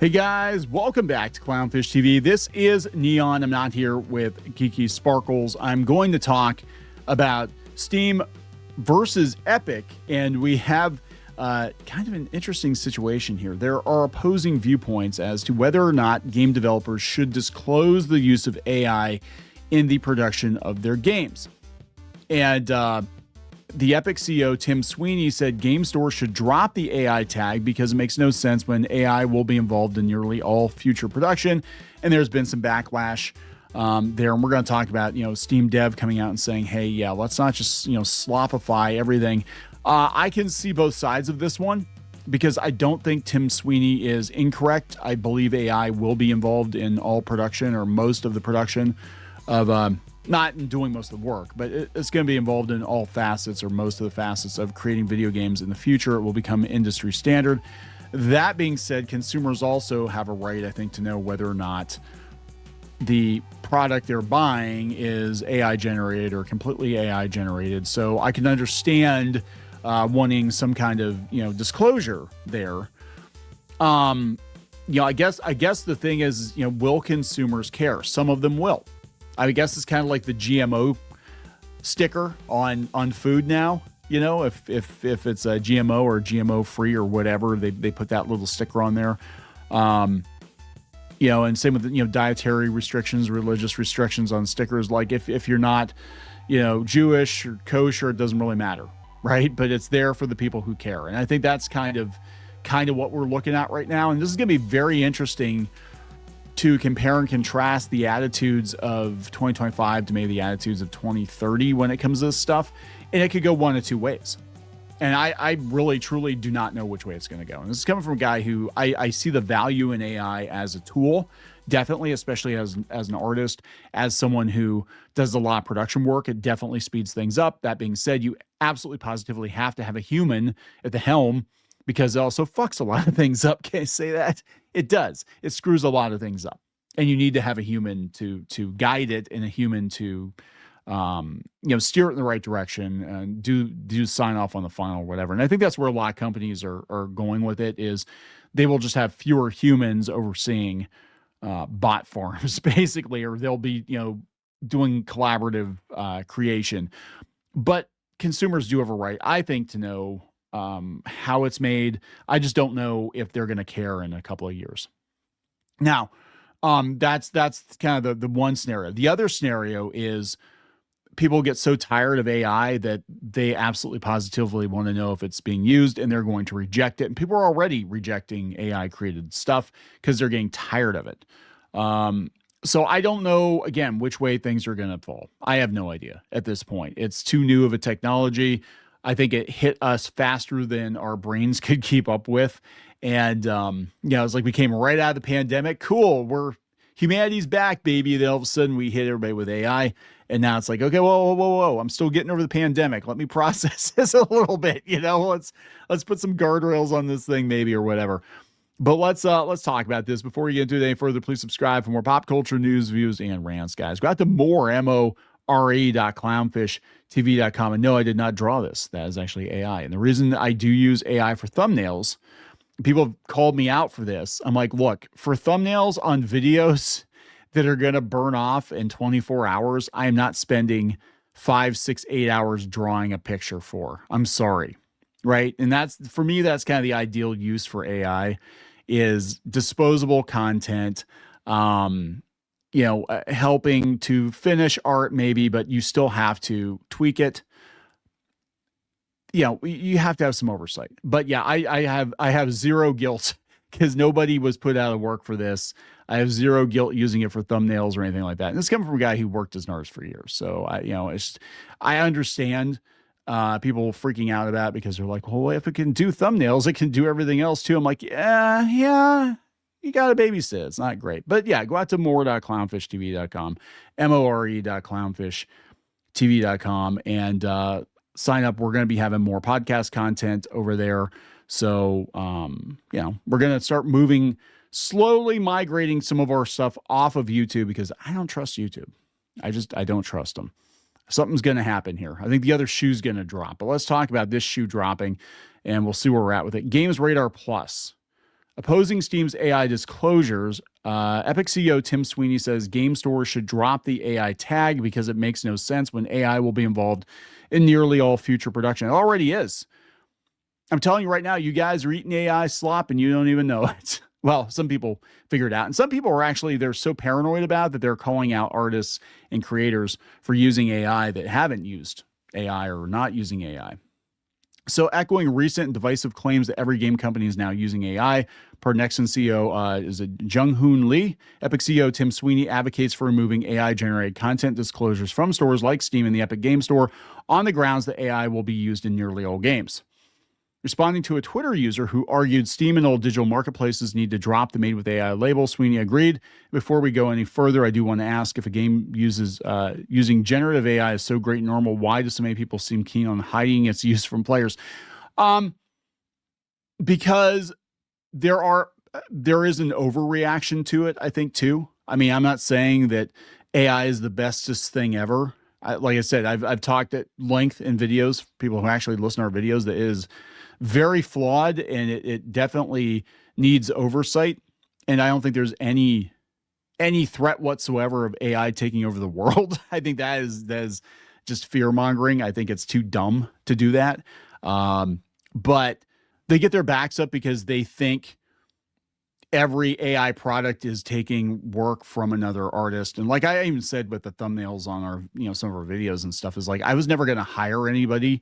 Hey guys, welcome back to Clownfish TV. This is Kneon. I'm not here with Geeky Sparkles. I'm going to talk about Steam versus Epic, and we have kind of an interesting situation here. There are opposing viewpoints as to whether or not game developers should disclose the use of AI in the production of their games. And the Epic CEO, Tim Sweeney, said game stores should drop the AI tag because it makes no sense when AI will be involved in nearly all future production. And there's been some backlash there. And we're going to talk about, Steam dev coming out and saying, hey, yeah, let's not just, slopify everything. I can see both sides of this one because I don't think Tim Sweeney is incorrect. I believe AI will be involved in all production or most of the production of not in doing most of the work, but it's going to be involved in all facets or most of the facets of creating video games in the future. It will become industry standard. That being said, consumers also have a right, I think, to know whether or not the product they're buying is AI generated or completely AI generated. So I can understand wanting some kind of, disclosure there. I guess the thing is, will consumers care? Some of them will. I guess it's kind of like the GMO sticker on food now. If it's a GMO or GMO free or whatever, they put that little sticker on there. And same with dietary restrictions, religious restrictions on stickers. Like if you're not, Jewish or kosher, it doesn't really matter, right? But it's there for the people who care, and I think that's kind of what we're looking at right now. And this is going to be very interesting to compare and contrast the attitudes of 2025 to maybe the attitudes of 2030 when it comes to this stuff. And it could go one of two ways. And I really, truly do not know which way it's going to go. And this is coming from a guy who I see the value in AI as a tool, definitely, especially as an artist, as someone who does a lot of production work. It definitely speeds things up. That being said, you absolutely positively have to have a human at the helm, because it also fucks a lot of things up. Can I say that? It does. It screws a lot of things up. And you need to have a human to guide it, and a human to steer it in the right direction and do sign off on the final or whatever. And I think that's where a lot of companies are going with it, is they will just have fewer humans overseeing bot farms, basically, or they'll be, doing collaborative creation. But consumers do have a right, I think, to know how it's made. I just don't know if they're going to care in a couple of years. Now, that's kind of the one scenario. The other scenario is people get so tired of AI that they absolutely positively want to know if it's being used, and they're going to reject it. And people are already rejecting AI created stuff because they're getting tired of it. So I don't know, again, which way things are going to fall. I have no idea at this point. It's too new of a technology. I think it hit us faster than our brains could keep up with. And, it's like we came right out of the pandemic. Cool. Humanity's back, baby. Then all of a sudden we hit everybody with AI. And now it's like, okay, whoa. I'm still getting over the pandemic. Let me process this a little bit. Let's put some guardrails on this thing, maybe, or whatever. But let's talk about this. Before we get into it any further, please subscribe for more pop culture news, views, and rants, guys. Go out to more.clownfishtv.com. And no, I did not draw this. That is actually AI. And the reason I do use AI for thumbnails, people have called me out for this. I'm like, look, for thumbnails on videos that are going to burn off in 24 hours, I am not spending 5, 6, 8 hours drawing a picture for. I'm sorry. Right. And for me, that's kind of the ideal use for AI, is disposable content, helping to finish art maybe, but you still have to tweak it. You have to have some oversight. But yeah, I have zero guilt because nobody was put out of work for this. I have zero guilt using it for thumbnails or anything like that. And this comes from a guy who worked as an artist for years. So I understand people freaking out about it because they're like, well, if it can do thumbnails, it can do everything else too. I'm like, yeah. You got to babysit. It's not great. But yeah, go out to more.clownfishtv.com, more.clownfishtv.com, and sign up. We're going to be having more podcast content over there. So, we're going to start slowly migrating some of our stuff off of YouTube, because I don't trust YouTube. I don't trust them. Something's going to happen here. I think the other shoe's going to drop. But let's talk about this shoe dropping, and we'll see where we're at with it. Games Radar Plus. Opposing Steam's AI disclosures, Epic CEO Tim Sweeney says game stores should drop the AI tag because it makes no sense when AI will be involved in nearly all future production. It already is. I'm telling you right now, you guys are eating AI slop and you don't even know it. Well, some people figure it out. And some people are actually, they're so paranoid about it that they're calling out artists and creators for using AI that haven't used AI or not using AI. So echoing recent and divisive claims that every game company is now using AI, per Nexon CEO is Jung-Hoon Lee, Epic CEO Tim Sweeney advocates for removing AI-generated content disclosures from stores like Steam and the Epic Game Store on the grounds that AI will be used in nearly all games. Responding to a Twitter user who argued Steam and all digital marketplaces need to drop the Made with AI label, Sweeney agreed. Before we go any further, I do want to ask, if a game uses using generative AI is so great and normal, why do so many people seem keen on hiding its use from players? Because there is an overreaction to it, I think, too. I mean, I'm not saying that AI is the bestest thing ever. Like I said, I've talked at length in videos, people who actually listen to our videos, that is very flawed, and it definitely needs oversight. And I don't think there's any threat whatsoever of AI taking over the world. I think that is just fear mongering. I think it's too dumb to do that. But they get their backs up because they think every AI product is taking work from another artist. And like I even said with the thumbnails on our, some of our videos and stuff, is like, I was never going to hire anybody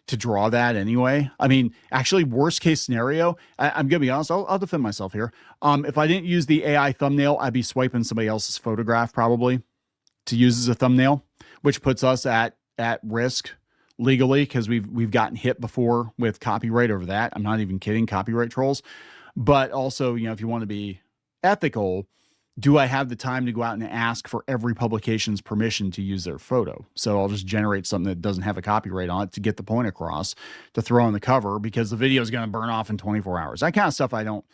to draw that anyway. I mean, actually, worst case scenario, I'm going to be honest, I'll defend myself here. If I didn't use the AI thumbnail, I'd be swiping somebody else's photograph probably to use as a thumbnail, which puts us at risk legally, because we've gotten hit before with copyright over that. I'm not even kidding, copyright trolls. But also, if you want to be ethical, do I have the time to go out and ask for every publication's permission to use their photo? So I'll just generate something that doesn't have a copyright on it to get the point across, to throw on the cover, because the video is going to burn off in 24 hours. That kind of stuff I don't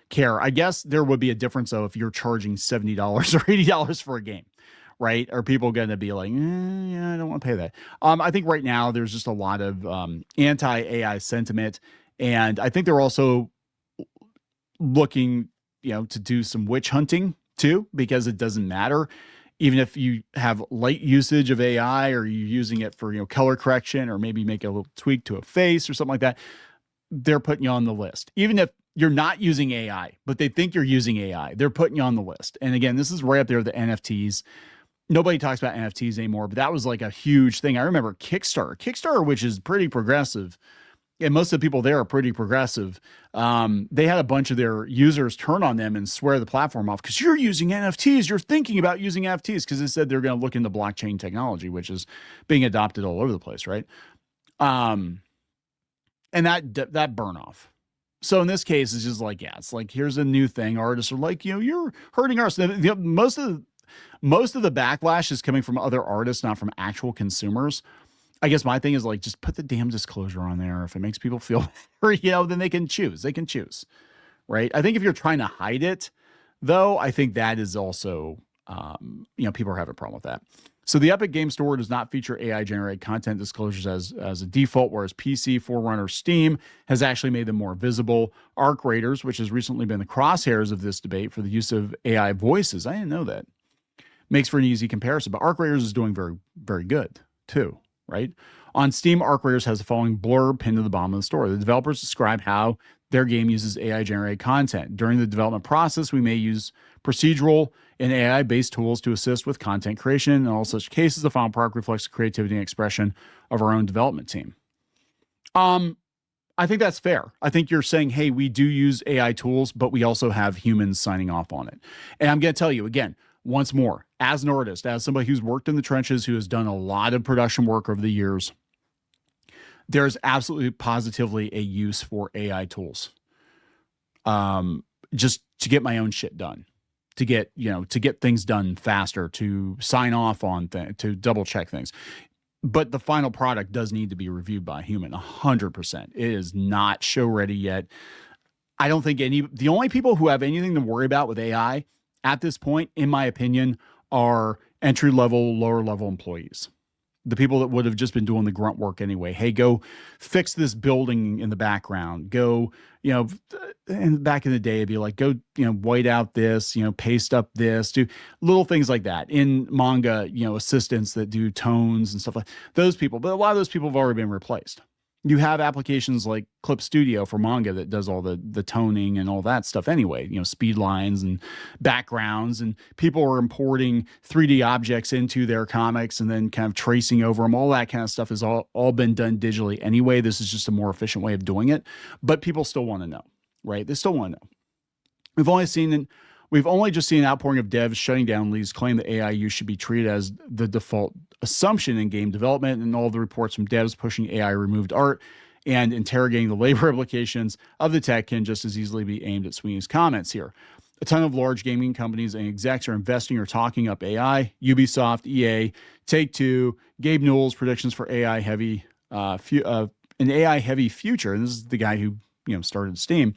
care. I guess there would be a difference, though, if you're charging $70 or $80 for a game, right? Are people going to be like, yeah, I don't want to pay that? I think right now there's just a lot of anti-AI sentiment. And I think they're also looking, to do some witch hunting too, because it doesn't matter. Even if you have light usage of AI, or you're using it for, color correction, or maybe make a little tweak to a face or something like that, they're putting you on the list. Even if you're not using AI, but they think you're using AI, they're putting you on the list. And again, this is right up there with the NFTs. Nobody talks about NFTs anymore, but that was like a huge thing. I remember Kickstarter, which is pretty progressive, and most of the people there are pretty progressive. They had a bunch of their users turn on them and swear the platform off, because you're using NFTs. You're thinking about using NFTs, because they said they're going to look into blockchain technology, which is being adopted all over the place, right? And that burn off. So in this case, it's just like, it's like, here's a new thing. Artists are like, you're hurting us. Most of the backlash is coming from other artists, not from actual consumers. I guess my thing is like, just put the damn disclosure on there. If it makes people feel better, then they can choose. They can choose, right? I think if you're trying to hide it, though, I think that is also, people are having a problem with that. So the Epic Game Store does not feature AI-generated content disclosures as a default, whereas PC, Forerunner, Steam has actually made them more visible. Arc Raiders, which has recently been the crosshairs of this debate for the use of AI voices, I didn't know that, makes for an easy comparison. But Arc Raiders is doing very, very good, too. Right? On Steam, Arc Raiders has the following blurb pinned to the bottom of the store. The developers describe how their game uses AI-generated content. During the development process, we may use procedural and AI-based tools to assist with content creation. In all such cases, the final product reflects the creativity and expression of our own development team. I think that's fair. I think you're saying, hey, we do use AI tools, but we also have humans signing off on it. And I'm going to tell you again, once more, as an artist, as somebody who's worked in the trenches, who has done a lot of production work over the years, there's absolutely positively a use for AI tools. Just to get my own shit done, to get things done faster, to sign off on things, to double check things. But the final product does need to be reviewed by a human, 100%. It is not show ready yet. I don't think the only people who have anything to worry about with AI at this point, in my opinion, are entry-level, lower-level employees. The people that would have just been doing the grunt work anyway. Hey, go fix this building in the background. Go, and back in the day, it'd be like, go, white out this, paste up this, do little things like that in manga, assistants that do tones and stuff like those people. But a lot of those people have already been replaced. You have applications like Clip Studio for manga that does all the toning and all that stuff anyway, speed lines and backgrounds, and people are importing 3D objects into their comics and then kind of tracing over them. All that kind of stuff has all been done digitally anyway. This is just a more efficient way of doing it, but people still want to know, right? They still want to know. We've only just seen an outpouring of devs shutting down Lee's claim that AI use should be treated as the default assumption in game development, and all the reports from devs pushing AI removed art and interrogating the labor implications of the tech can just as easily be aimed at Sweeney's comments here. A ton of large gaming companies and execs are investing or talking up AI. Ubisoft, EA, Take-Two, Gabe Newell's predictions for AI heavy, an AI heavy future. And this is the guy who started Steam.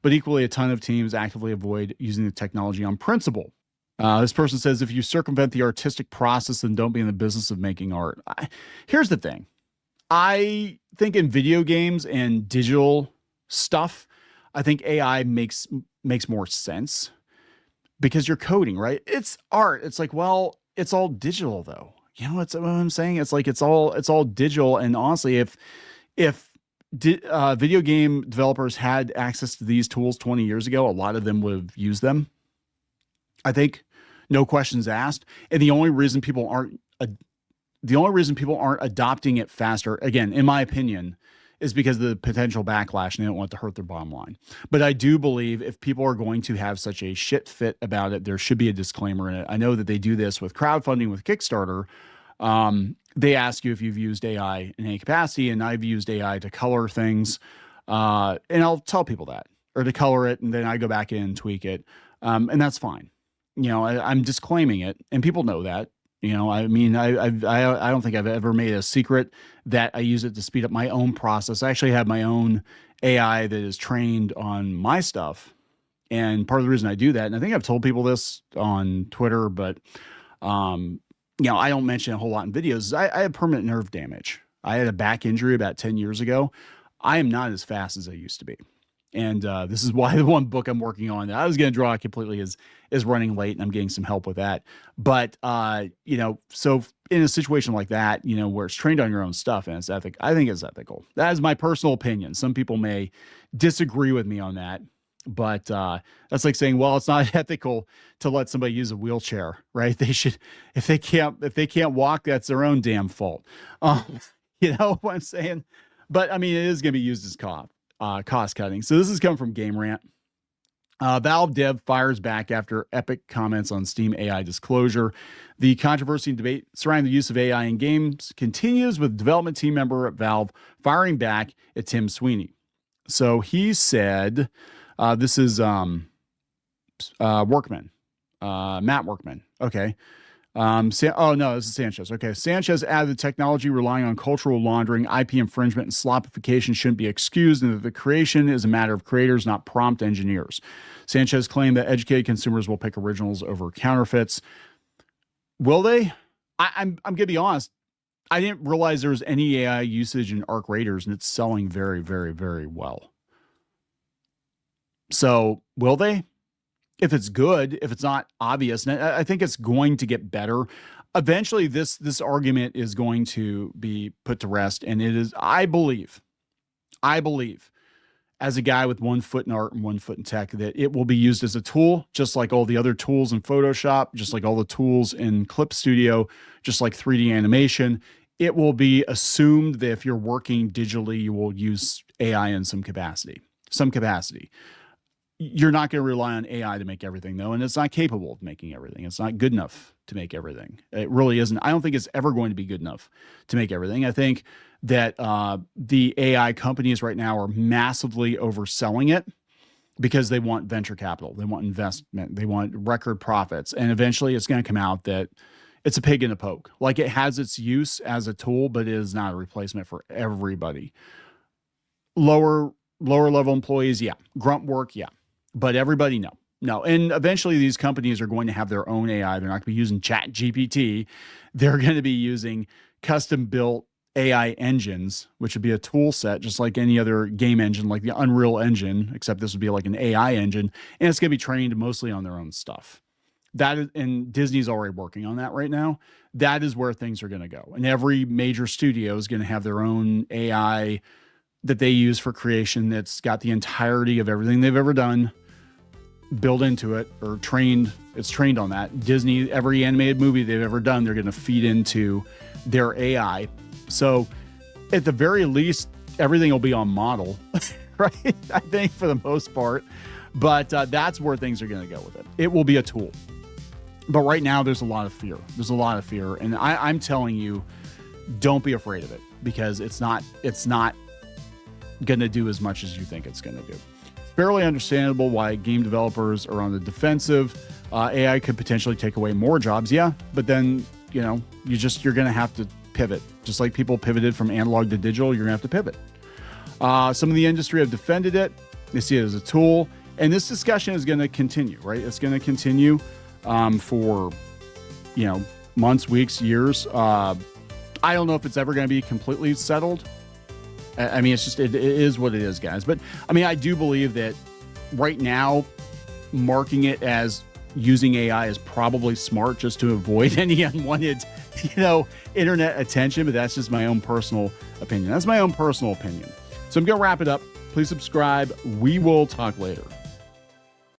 But equally, a ton of teams actively avoid using the technology on principle. This person says, if you circumvent the artistic process, then don't be in the business of making art. Here's the thing. I think in video games and digital stuff, I think AI makes more sense because you're coding, right? It's art. It's like, well, it's all digital though. It's what I'm saying. It's like, it's all digital. And honestly, if video game developers had access to these tools 20 years ago, a lot of them would have used them. I think, no questions asked. And the only reason people aren't adopting it faster, again, in my opinion, is because of the potential backlash and they don't want to hurt their bottom line. But I do believe if people are going to have such a shit fit about it, there should be a disclaimer in it. I know that they do this with crowdfunding with Kickstarter. They ask you if you've used AI in any capacity, and I've used AI to color things. And I'll tell people that, or to color it, and then I go back in and tweak it. And that's fine. I'm disclaiming it, and people know that. I don't think I've ever made a secret that I use it to speed up my own process. I actually have my own AI that is trained on my stuff. And part of the reason I do that, and I think I've told people this on Twitter, but, I don't mention a whole lot in videos. I have permanent nerve damage. I had a back injury about 10 years ago. I am not as fast as I used to be. And this is why the one book I'm working on that I was going to draw completely is running late, and I'm getting some help with that. But, so in a situation like that, where it's trained on your own stuff and it's ethical, I think it's ethical. That is my personal opinion. Some people may disagree with me on that, but that's like saying, well, it's not ethical to let somebody use a wheelchair, right? They should, if they can't walk, that's their own damn fault. You know what I'm saying? But I mean, it is going to be used as cost cutting. So this is coming from Game Rant. Valve dev fires back after Epic comments on Steam AI disclosure. The controversy and debate surrounding the use of AI in games continues, with development team member at Valve firing back at Tim Sweeney. So he said, this is Workman, Matt Workman. Okay. This is Sanchez. Okay. Sanchez added the technology relying on cultural laundering, IP infringement, and slopification shouldn't be excused, and that the creation is a matter of creators, not prompt engineers. Sanchez claimed that educated consumers will pick originals over counterfeits. Will they? I'm going to be honest. I didn't realize there was any AI usage in Arc Raiders, and it's selling very, very, very well. So will they? If it's good, if it's not obvious, and I think it's going to get better. Eventually, this argument is going to be put to rest, and it is, I believe, as a guy with 1 foot in art and 1 foot in tech, that it will be used as a tool, just like all the other tools in Photoshop, just like all the tools in Clip Studio, just like 3D animation. It will be assumed that if you're working digitally, you will use AI in some capacity. You're not going to rely on AI to make everything, though, and it's not capable of making everything. It's not good enough to make everything. It really isn't. I don't think it's ever going to be good enough to make everything. I think that the AI companies right now are massively overselling it because they want venture capital. They want investment. They want record profits. And eventually it's going to come out that it's a pig in a poke. Like, it has its use as a tool, but it is not a replacement for everybody. Lower level employees, yeah. Grunt work, yeah. But everybody, no. And eventually these companies are going to have their own AI. They're not going to be using Chat GPT. They're going to be using custom built AI engines, which would be a tool set just like any other game engine, like the Unreal Engine, except this would be like an AI engine, and it's going to be trained mostly on their own stuff. That is, and Disney's already working on that right now. That is where things are going to go. And every major studio is going to have their own AI that they use for creation that's got the entirety of everything they've ever done built into it, or trained. It's trained on that. Disney, every animated movie they've ever done, they're going to feed into their AI. So at the very least, everything will be on model, right? I think for the most part, but that's where things are going to go with it. It will be a tool. But right now there's a lot of fear. There's a lot of fear. And I'm telling you, don't be afraid of it, because it's not going to do as much as you think it's going to do. It's fairly understandable why game developers are on the defensive. AI could potentially take away more jobs. Yeah. But then, you're going to have to pivot. Just like people pivoted from analog to digital, you're gonna have to pivot. Some of the industry have defended it. They see it as a tool, and this discussion is going to continue, right? It's going to continue for months, weeks, years. I don't know if it's ever going to be completely settled. I mean, it's just it is what it is, guys. But I mean, I do believe that right now, marking it as using AI is probably smart, just to avoid any unwanted internet attention, but that's just my own personal opinion. That's my own personal opinion. So I'm going to wrap it up. Please subscribe. We will talk later.